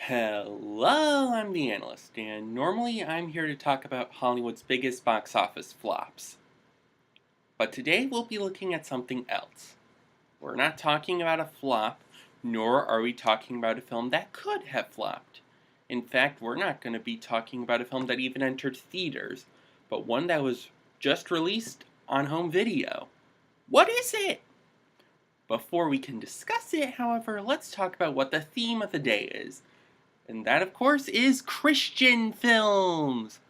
Hello, I'm the Analyst, and normally I'm here to talk about Hollywood's biggest box office flops. But today we'll be looking at something else. We're not talking about a flop, nor are we talking about a film that could have flopped. In fact, we're not going to be talking about a film that even entered theaters, but one that was just released on home video. What is it? Before we can discuss it, however, let's talk about what the theme of the day is. And that, of course, is Christian films!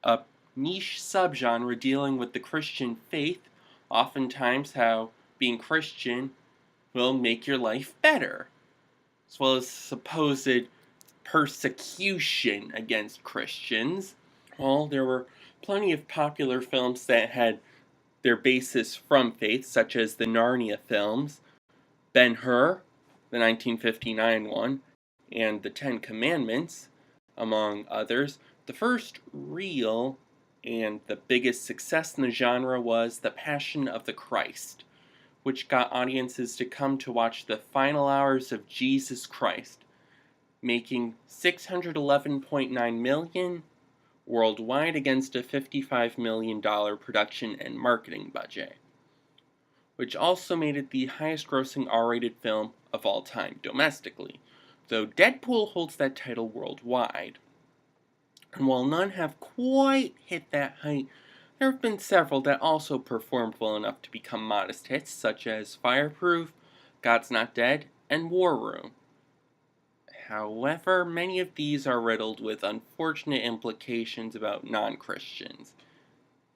A niche subgenre dealing with the Christian faith, oftentimes how being Christian will make your life better, as well as supposed persecution against Christians. Well, there were plenty of popular films that had their basis from faith, such as the Narnia films, Ben-Hur, the 1959 one, and the Ten Commandments, among others. The first real and the biggest success in the genre was The Passion of the Christ, which got audiences to come to watch the final hours of Jesus Christ, making $611.9 million worldwide against a $55 million production and marketing budget, which also made it the highest grossing R-rated film of all time domestically, though Deadpool holds that title worldwide. And while none have quite hit that height, there have been several that also performed well enough to become modest hits, such as Fireproof, God's Not Dead, and War Room. However, many of these are riddled with unfortunate implications about non-Christians.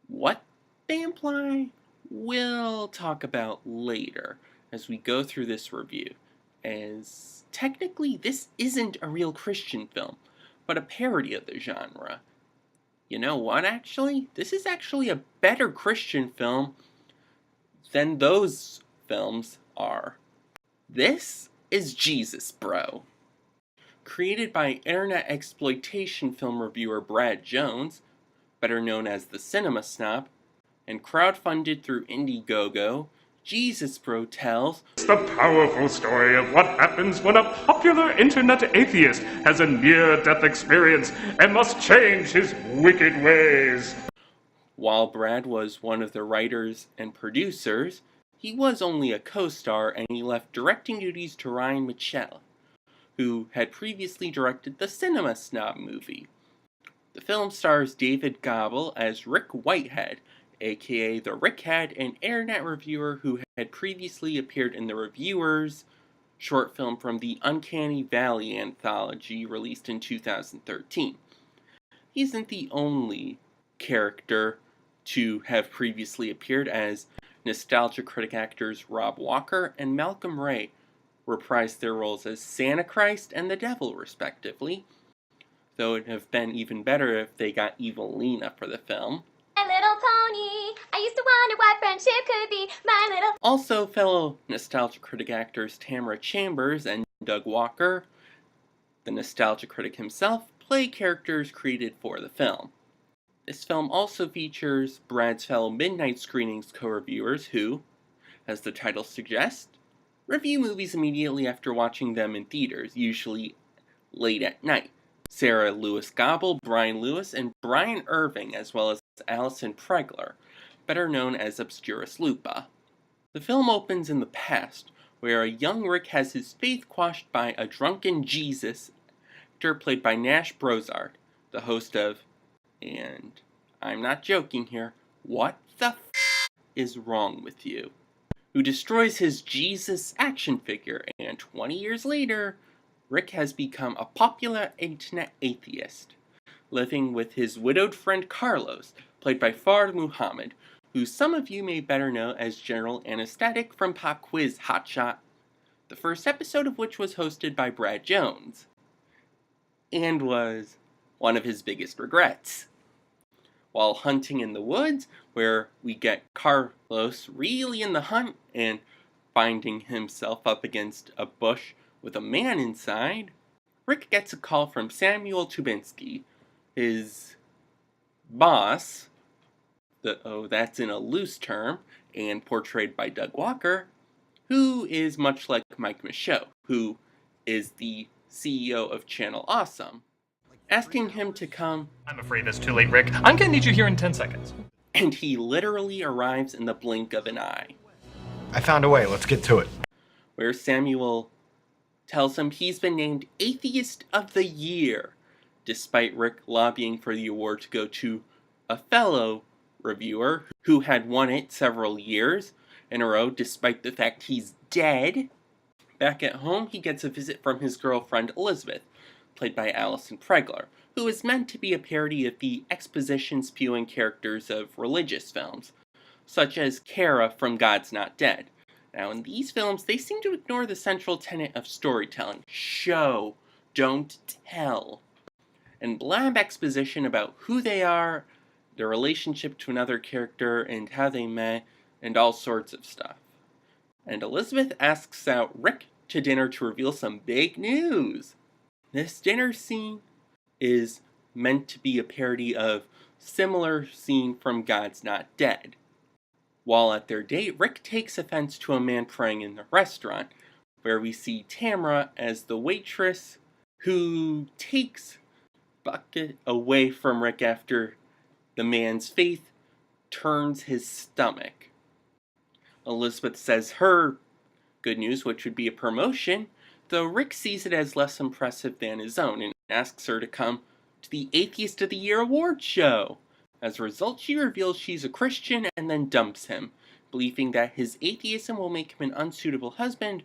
What they imply, we'll talk about later as we go through this review, as technically this isn't a real Christian film, but a parody of the genre. You know what, actually? This is actually a better Christian film than those films are. This is Jesus, Bro. Created by internet exploitation film reviewer Brad Jones, better known as the Cinema Snob, and crowdfunded through Indiegogo, Jesus Bro tells the powerful story of what happens when a popular internet atheist has a near-death experience and must change his wicked ways. While Brad was one of the writers and producers, he was only a co-star, and he left directing duties to Ryan Mitchell, who had previously directed the Cinema Snob movie. The film stars David Gobble as Rick Whitehead, aka the Rickhead, an internet reviewer who had previously appeared in The Reviewers short film from the Uncanny Valley anthology released in 2013. He isn't the only character to have previously appeared, as nostalgia critic actors Rob Walker and Malcolm Ray reprised their roles as Santa Christ and the Devil, respectively, though it would have been even better if they got Evil Lena for the film. My little pony, I used to wonder what friendship could be, my little... Also, fellow nostalgia critic actors Tamara Chambers and Doug Walker, the nostalgia critic himself, play characters created for the film. This film also features Brad's fellow Midnight Screenings co-reviewers who, as the title suggests, review movies immediately after watching them in theaters, usually late at night. Sarah Lewis Gobble, Brian Lewis, and Brian Irving, as well as Alison Pregler, better known as Obscurus Lupa. The film opens in the past, where a young Rick has his faith quashed by a drunken Jesus, actor played by Nash Brozard, the host of, and I'm not joking here, What the is wrong with you? Who destroys his Jesus action figure, and 20 years later, Rick has become a popular internet atheist, living with his widowed friend Carlos, played by Fard Muhammad, who some of you may better know as General Anesthetic from Pop Quiz Hotshot, the first episode of which was hosted by Brad Jones, and was one of his biggest regrets. While hunting in the woods, where we get Carlos really in the hunt and finding himself up against a bush with a man inside, Rick gets a call from Samuel Tubinsky, his boss, that's in a loose term, and portrayed by Doug Walker, who is much like Mike Michaud, who is the CEO of Channel Awesome, asking him to come, I'm afraid that's too late, Rick. I'm gonna need you here in 10 seconds. and he literally arrives in the blink of an eye. I found a way, let's get to it. Where Samuel tells him he's been named Atheist of the Year, despite Rick lobbying for the award to go to a fellow reviewer who had won it several years in a row, despite the fact he's dead. Back at home, he gets a visit from his girlfriend Elizabeth, played by Alison Pregler, who is meant to be a parody of the exposition-spewing characters of religious films, such as Kara from God's Not Dead. Now, in these films, they seem to ignore the central tenet of storytelling: show, don't tell, and blab exposition about who they are, their relationship to another character, and how they met, and all sorts of stuff. And Elizabeth asks out Rick to dinner to reveal some big news. This dinner scene is meant to be a parody of similar scene from God's Not Dead. While at their date, Rick takes offense to a man praying in the restaurant, where we see Tamara as the waitress who takes Bucket away from Rick after the man's faith turns his stomach. Elizabeth says her good news, which would be a promotion, though Rick sees it as less impressive than his own and asks her to come to the Atheist of the Year award show. As a result, she reveals she's a Christian and then dumps him, believing that his atheism will make him an unsuitable husband,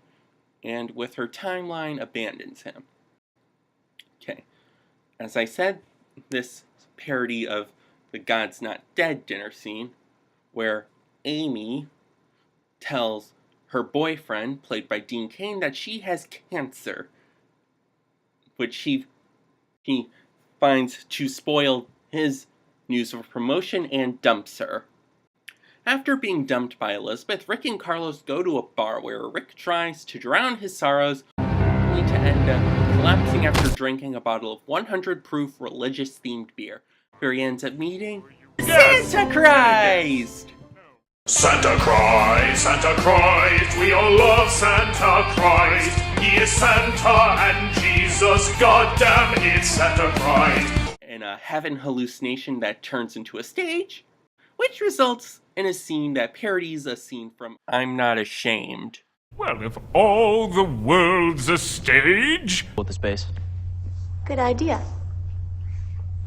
and with her timeline abandons him. Okay, as I said, this parody of the God's Not Dead dinner scene, where Amy tells her boyfriend, played by Dean Cain, that she has cancer, which he finds to spoil his news of promotion and dumps her. After being dumped by Elizabeth, Rick and Carlos go to a bar where Rick tries to drown his sorrows, only to end up collapsing after drinking a bottle of 100 proof religious-themed beer, where he ends up meeting Santa Christ! Santa Christ, we all love Santa Christ. He is Santa and Jesus, goddamn it's Santa Christ. In a heaven hallucination that turns into a stage, which results in a scene that parodies a scene from I'm Not Ashamed. Well, if all the world's a stage... With the space. Good idea.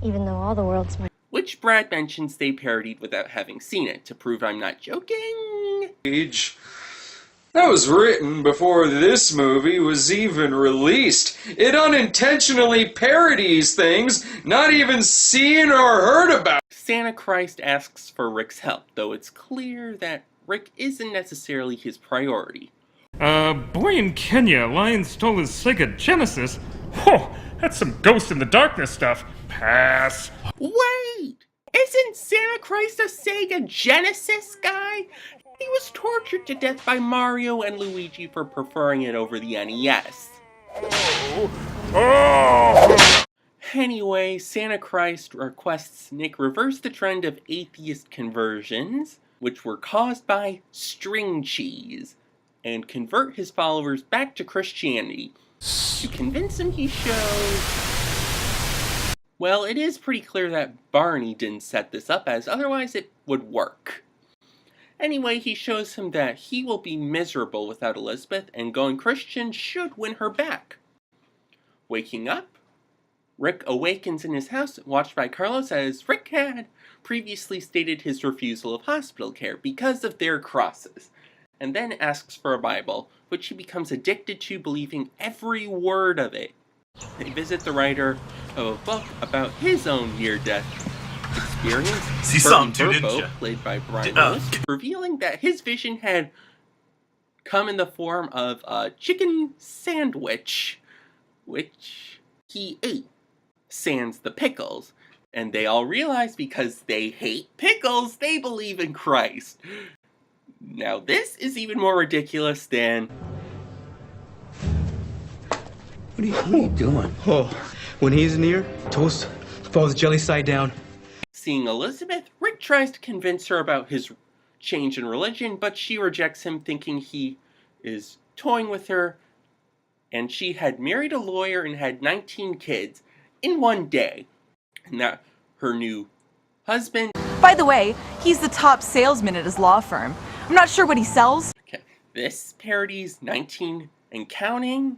Even though all the world's my... Which Brad mentions they parodied without having seen it, to prove I'm not joking. That was written before this movie was even released. It unintentionally parodies things not even seen or heard about. Santa Christ asks for Rick's help, though it's clear that Rick isn't necessarily his priority. Boy in Kenya, lion stole his Sega Genesis. Whoa, that's some Ghost in the Darkness stuff. Pass. Wait! Isn't Santa Christ a Sega Genesis guy? He was tortured to death by Mario and Luigi for preferring it over the NES. Anyway, Santa Christ requests Nick reverse the trend of atheist conversions, which were caused by string cheese, and convert his followers back to Christianity. To convince him, he shows... Well, it is pretty clear that Barney didn't set this up, as otherwise it would work. Anyway, he shows him that he will be miserable without Elizabeth, and going Christian should win her back. Waking up, Rick awakens in his house, watched by Carlos, as Rick had previously stated his refusal of hospital care because of their crosses, and then asks for a Bible, which he becomes addicted to, believing every word of it. They visit the writer of a book about his own near-death experience, See some too, didn't Burpo, ya? played by Brian Lewis, revealing that his vision had come in the form of a chicken sandwich, which he ate, sans the pickles. And they all realize because they hate pickles, they believe in Christ. Now this is even more ridiculous than... What are you doing? Oh, when he's near, toast falls jelly side down. Seeing Elizabeth, Rick tries to convince her about his change in religion, but she rejects him, thinking he is toying with her and she had married a lawyer and had 19 kids in one day. And that her new husband... By the way, he's the top salesman at his law firm. I'm not sure what he sells. Okay, this parody's 19 and counting,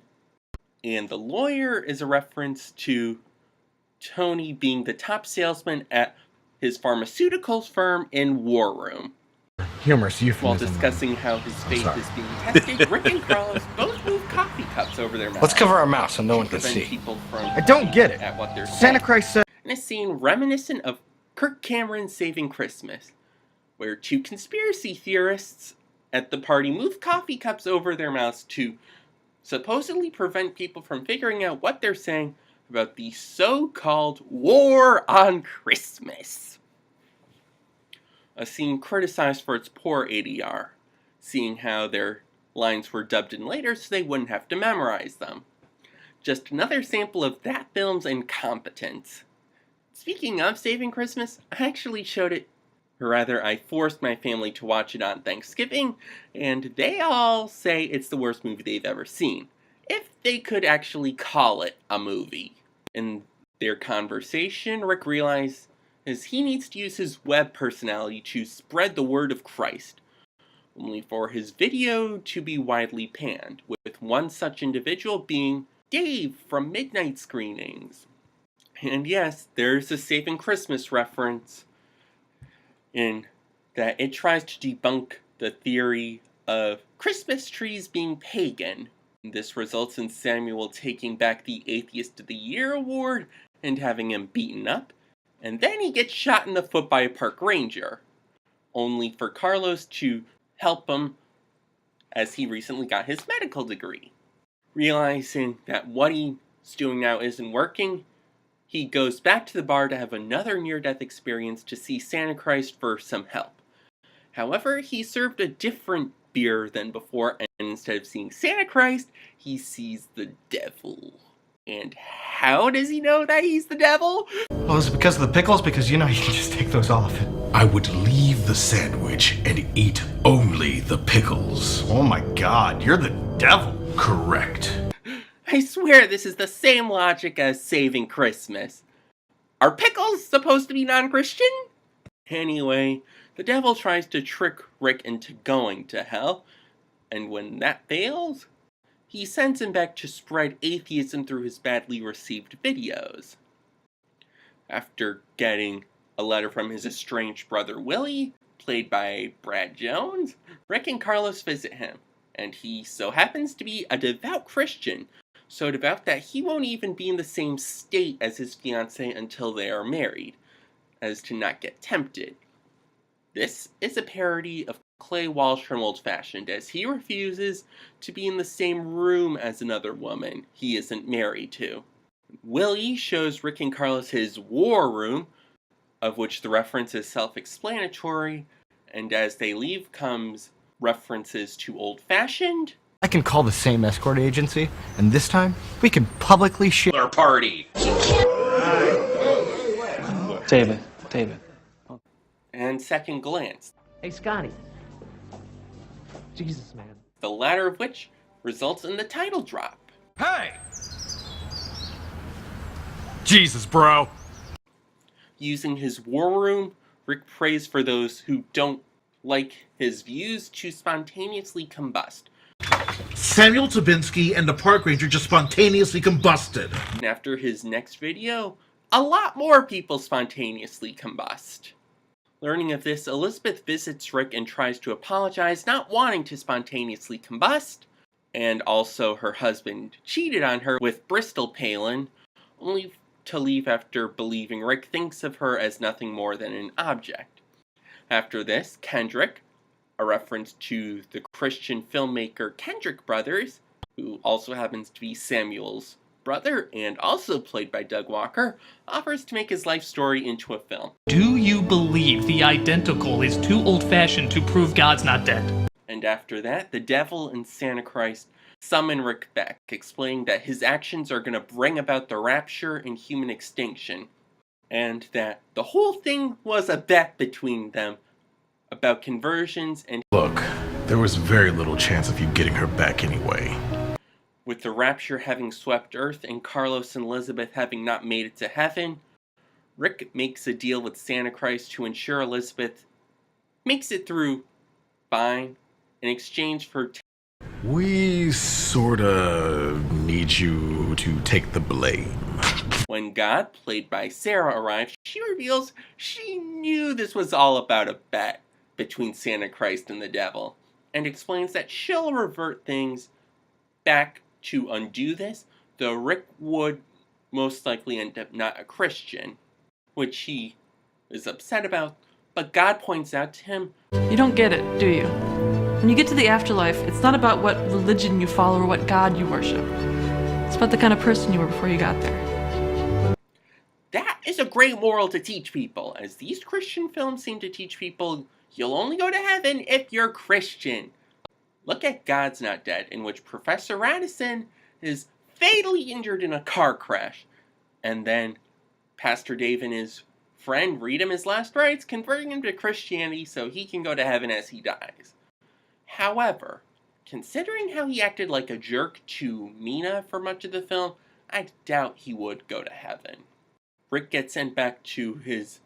and the lawyer is a reference to Tony being the top salesman at his pharmaceuticals firm in War Room. Humorous While euphemism. discussing how his faith is being tested, Rick and Carlos both move coffee cups over their mouths. Let's cover our mouth so no one to can prevent see. people from I don't get it. at what they're Santa saying. Christ said... In a scene reminiscent of Kirk Cameron's Saving Christmas, where two conspiracy theorists at the party move coffee cups over their mouths to supposedly prevent people from figuring out what they're saying about the so-called War on Christmas. A scene criticized for its poor ADR, seeing how their lines were dubbed in later so they wouldn't have to memorize them. Just another sample of that film's incompetence. Speaking of Saving Christmas, I actually showed it, or rather I forced my family to watch it on Thanksgiving, and they all say it's the worst movie they've ever seen, if they could actually call it a movie. In their conversation, Rick realizes he needs to use his web personality to spread the word of Christ, only for his video to be widely panned, with one such individual being Dave from Midnight Screenings. And yes, there's a Saving Christmas reference in that it tries to debunk the theory of Christmas trees being pagan. This results in Samuel taking back the Atheist of the Year award and having him beaten up, and then he gets shot in the foot by a park ranger, only for Carlos to help him as he recently got his medical degree. Realizing that what he's doing now isn't working, he goes back to the bar to have another near-death experience to see Santa Christ for some help. However, he served a different beer than before, and instead of seeing Santa Christ, he sees the devil. And how does he know that he's the devil? Well, is it because of the pickles? Because, you know, you can just take those off. I would leave the sandwich and eat only the pickles. Oh my God, you're the devil. Correct. I swear this is the same logic as Saving Christmas. Are pickles supposed to be non-Christian? Anyway, the devil tries to trick Rick into going to hell, and when that fails, he sends him back to spread atheism through his badly received videos. After getting a letter from his estranged brother Willie, played by Brad Jones, Rick and Carlos visit him, and he so happens to be a devout Christian, so devout that he won't even be in the same state as his fiancée until they are married, as to not get tempted. This is a parody of Clay Walsh from Old Fashioned, as he refuses to be in the same room as another woman he isn't married to. Willie shows Rick and Carlos his war room, of which the reference is self-explanatory, and as they leave comes references to Old Fashioned. I can call the same escort agency, and this time, we can publicly share Our party. David. And Second Glance, Hey, Scotty. Jesus, man. the latter of which results in the title drop. Hey! Jesus, bro. Using his war room, Rick prays for those who don't like his views to spontaneously combust. Samuel Tabinski and the park ranger just spontaneously combusted. And after his next video, a lot more people spontaneously combust. Learning of this, Elizabeth visits Rick and tries to apologize, not wanting to spontaneously combust. And also her husband cheated on her with Bristol Palin, only to leave after believing Rick thinks of her as nothing more than an object. After this, Kendrick, a reference to the Christian filmmaker Kendrick Brothers, who also happens to be Samuel's brother and also played by Doug Walker, offers to make his life story into a film. Do you believe the identical is too old-fashioned to prove God's not dead? And after that, the devil and Santa Christ summon Rick back, explaining that his actions are going to bring about the rapture and human extinction, and that the whole thing was a bet between them about conversions and... Look, there was very little chance of you getting her back anyway. With the rapture having swept Earth and Carlos and Elizabeth having not made it to heaven, Rick makes a deal with Santa Christ to ensure Elizabeth makes it through fine in exchange for We sorta need you to take the blame. When God, played by Sarah, arrives, she reveals she knew this was all about a bet between Santa Christ and the devil, and explains that she'll revert things back to undo this, though Rick would most likely end up not a Christian, which he is upset about, but God points out to him, You don't get it, do you? When you get to the afterlife, it's not about what religion you follow or what God you worship. It's about the kind of person you were before you got there. That is a great moral to teach people, as these Christian films seem to teach people you'll only go to heaven if you're Christian. Look at God's Not Dead, in which Professor Radisson is fatally injured in a car crash, and then Pastor Dave and his friend read him his last rites, converting him to Christianity so he can go to heaven as he dies. However, considering how he acted like a jerk to Mina for much of the film, I doubt he would go to heaven. Rick gets sent back to his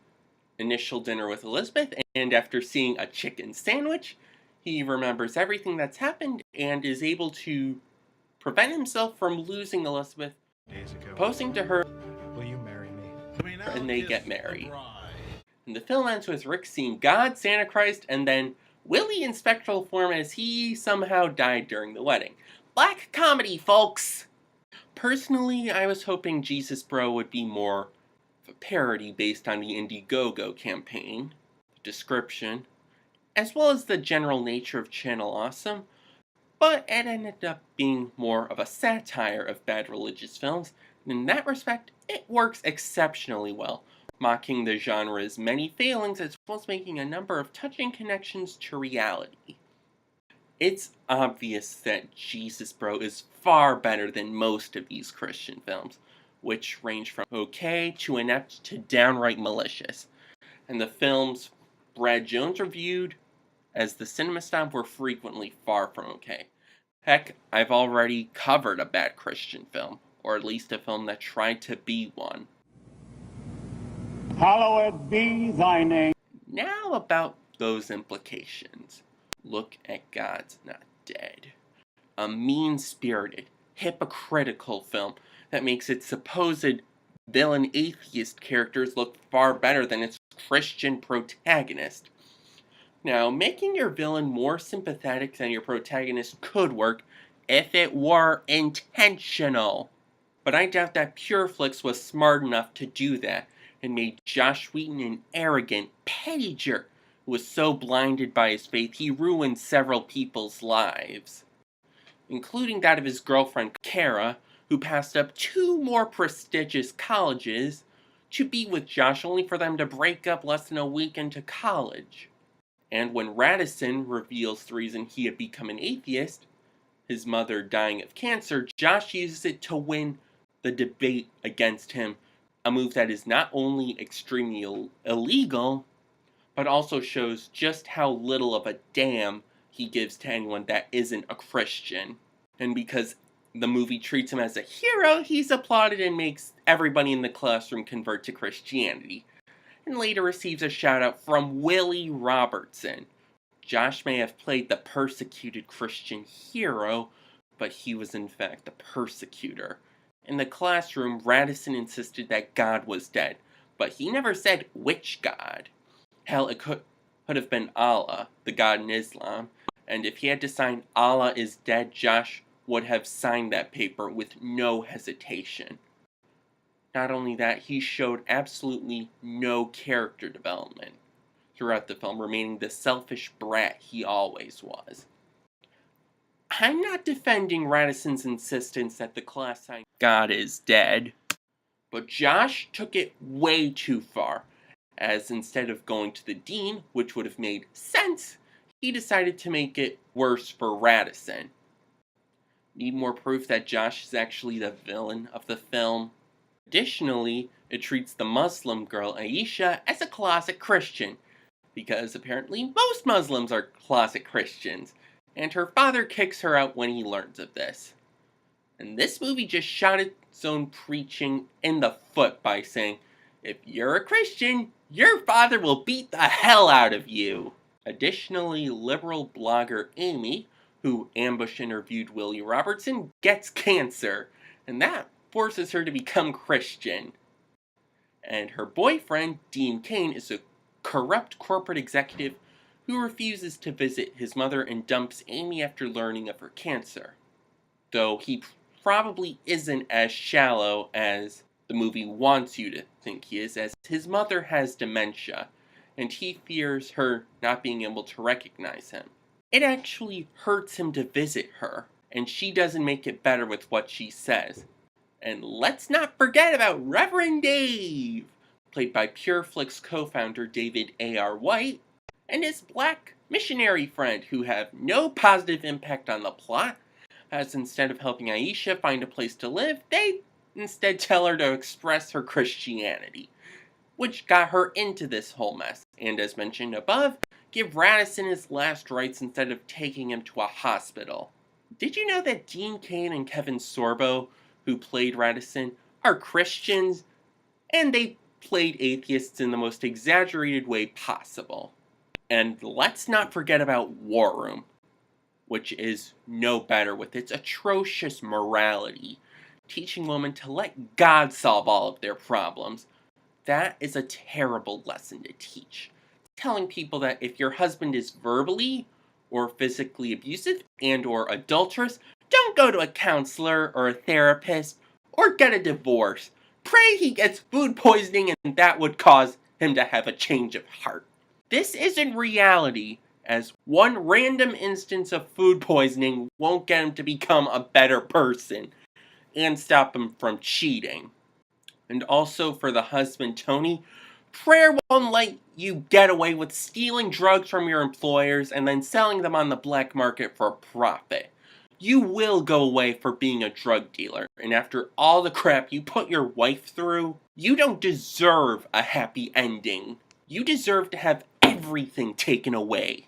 initial dinner with Elizabeth, and after seeing a chicken sandwich, he remembers everything that's happened and is able to prevent himself from losing Elizabeth, proposing to her, Will you marry me? and they get married. And the film ends with Rick seeing God, Santa Christ, and then Willie in spectral form as he somehow died during the wedding. Black comedy, folks! Personally, I was hoping Jesus Bro would be more of a parody based on the Indiegogo campaign, the description, as well as the general nature of Channel Awesome, but it ended up being more of a satire of bad religious films, and in that respect, it works exceptionally well, mocking the genre's many failings as well as making a number of touching connections to reality. It's obvious that Jesus Bro is far better than most of these Christian films, which range from okay to inept to downright malicious. And the films Brad Jones reviewed as the Cinema Snob were frequently far from okay. Heck, I've already covered a bad Christian film, or at least a film that tried to be one. Hallowed be thy name. Now about those implications. Look at God's Not Dead. A mean-spirited, hypocritical film that makes its supposed villain atheist characters look far better than its Christian protagonist. Now, making your villain more sympathetic than your protagonist could work if it were intentional. But I doubt that Pureflix was smart enough to do that, and made Josh Wheaton an arrogant, petty jerk who was so blinded by his faith he ruined several people's lives, including that of his girlfriend Kara, who passed up 2 more prestigious colleges to be with Josh only for them to break up less than a week into college. And when Radisson reveals the reason he had become an atheist, his mother dying of cancer, Josh uses it to win the debate against him, a move that is not only extremely illegal, but also shows just how little of a damn he gives to anyone that isn't a Christian. And because the movie treats him as a hero, he's applauded and makes everybody in the classroom convert to Christianity, and later receives a shout out from Willie Robertson. Josh may have played the persecuted Christian hero, but he was in fact the persecutor. In the classroom, Radisson insisted that God was dead, but he never said which God. Hell, it could have been Allah, the God in Islam, and if he had to sign Allah is dead, Josh would have signed that paper with no hesitation. Not only that, he showed absolutely no character development throughout the film, remaining the selfish brat he always was. I'm not defending Radisson's insistence that the class sign God is dead, but Josh took it way too far, as instead of going to the dean, which would have made sense, he decided to make it worse for Radisson. Need more proof that Josh is actually the villain of the film? Additionally, it treats the Muslim girl Aisha as a closet Christian, because apparently most Muslims are closet Christians, and her father kicks her out when he learns of this. And this movie just shot its own preaching in the foot by saying, if you're a Christian, your father will beat the hell out of you. Additionally, liberal blogger Amy, who ambush interviewed Willie Robertson, gets cancer, and that forces her to become Christian. And her boyfriend, Dean Cain, is a corrupt corporate executive who refuses to visit his mother and dumps Amy after learning of her cancer. Though he probably isn't as shallow as the movie wants you to think he is, as his mother has dementia, and he fears her not being able to recognize him. It actually hurts him to visit her, and she doesn't make it better with what she says. And let's not forget about Reverend Dave, played by PureFlix co-founder David A.R. White, and his black missionary friend who have no positive impact on the plot, as instead of helping Aisha find a place to live, they instead tell her to express her Christianity, which got her into this whole mess, and as mentioned above, give Radisson his last rites instead of taking him to a hospital. Did you know that Dean Cain and Kevin Sorbo, who played Radisson, are Christians, and they played atheists in the most exaggerated way possible? And let's not forget about War Room, which is no better with its atrocious morality, teaching women to let God solve all of their problems. That is a terrible lesson to teach. Telling people that if your husband is verbally or physically abusive and or adulterous, don't go to a counselor or a therapist or get a divorce. Pray he gets food poisoning and that would cause him to have a change of heart. This isn't reality, as one random instance of food poisoning won't get him to become a better person and stop him from cheating. And also for the husband Tony, prayer won't let you get away with stealing drugs from your employers and then selling them on the black market for a profit. You will go away for being a drug dealer, and after all the crap you put your wife through, you don't deserve a happy ending. You deserve to have everything taken away.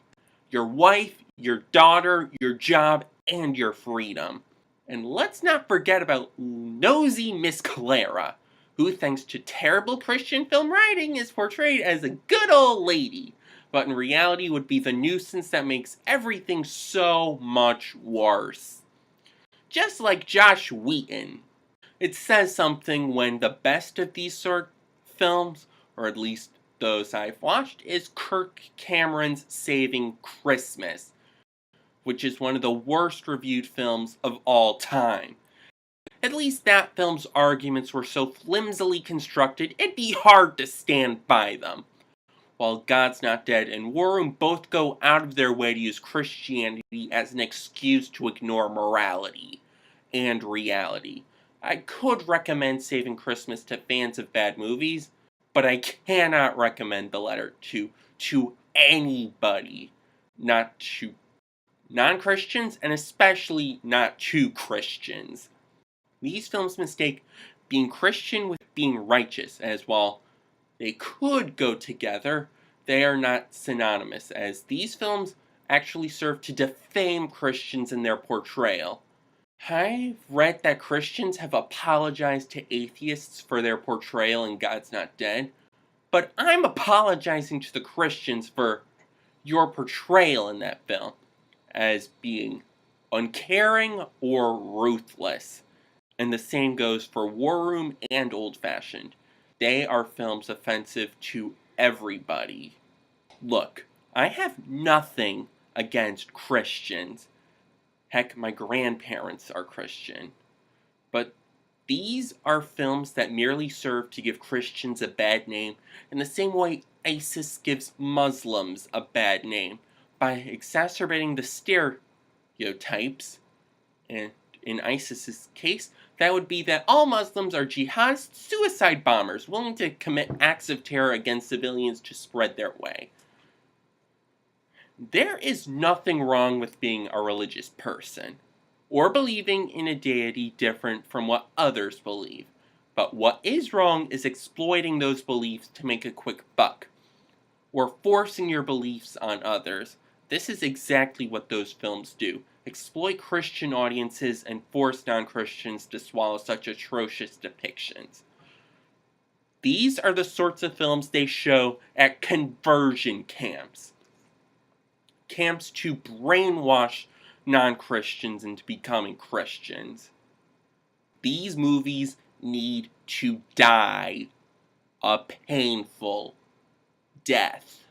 Your wife, your daughter, your job, and your freedom. And let's not forget about nosy Miss Clara, who thanks to terrible Christian film writing is portrayed as a good old lady, but in reality would be the nuisance that makes everything so much worse. Just like Josh Wheaton. It says something when the best of these sort of films, or at least those I've watched, is Kirk Cameron's Saving Christmas, which is one of the worst reviewed films of all time. At least that film's arguments were so flimsily constructed, it'd be hard to stand by them. While God's Not Dead and War Room both go out of their way to use Christianity as an excuse to ignore morality and reality. I could recommend Saving Christmas to fans of bad movies, but I cannot recommend The Letter to anybody, not to non-Christians, and especially not to Christians. These films mistake being Christian with being righteous, as while they could go together, they are not synonymous, as these films actually serve to defame Christians in their portrayal. I've read that Christians have apologized to atheists for their portrayal in God's Not Dead, but I'm apologizing to the Christians for your portrayal in that film as being uncaring or ruthless. And the same goes for War Room and Old Fashioned. They are films offensive to everybody. Look, I have nothing against Christians. Heck, my grandparents are Christian. But these are films that merely serve to give Christians a bad name in the same way ISIS gives Muslims a bad name, by exacerbating the stereotypes. And in ISIS's case, that would be that all Muslims are jihadists, suicide bombers, willing to commit acts of terror against civilians to spread their way. There is nothing wrong with being a religious person, or believing in a deity different from what others believe. But what is wrong is exploiting those beliefs to make a quick buck, or forcing your beliefs on others, This is exactly what those films do. Exploit Christian audiences and force non-Christians to swallow such atrocious depictions. These are the sorts of films they show at conversion camps. Camps to brainwash non-Christians into becoming Christians. These movies need to die a painful death.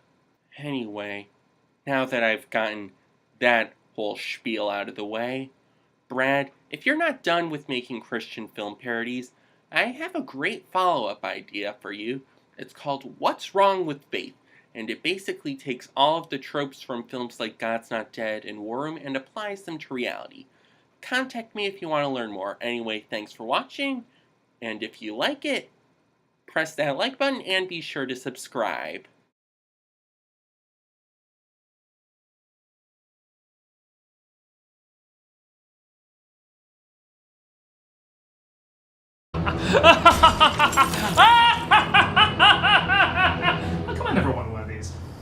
Anyway, now that I've gotten that whole spiel out of the way, Brad, if you're not done with making Christian film parodies, I have a great follow-up idea for you. It's called What's Wrong with Faith, and it basically takes all of the tropes from films like God's Not Dead and War Room and applies them to reality. Contact me if you want to learn more. Anyway, thanks for watching, and if you like it, press that like button and be sure to subscribe. Ah!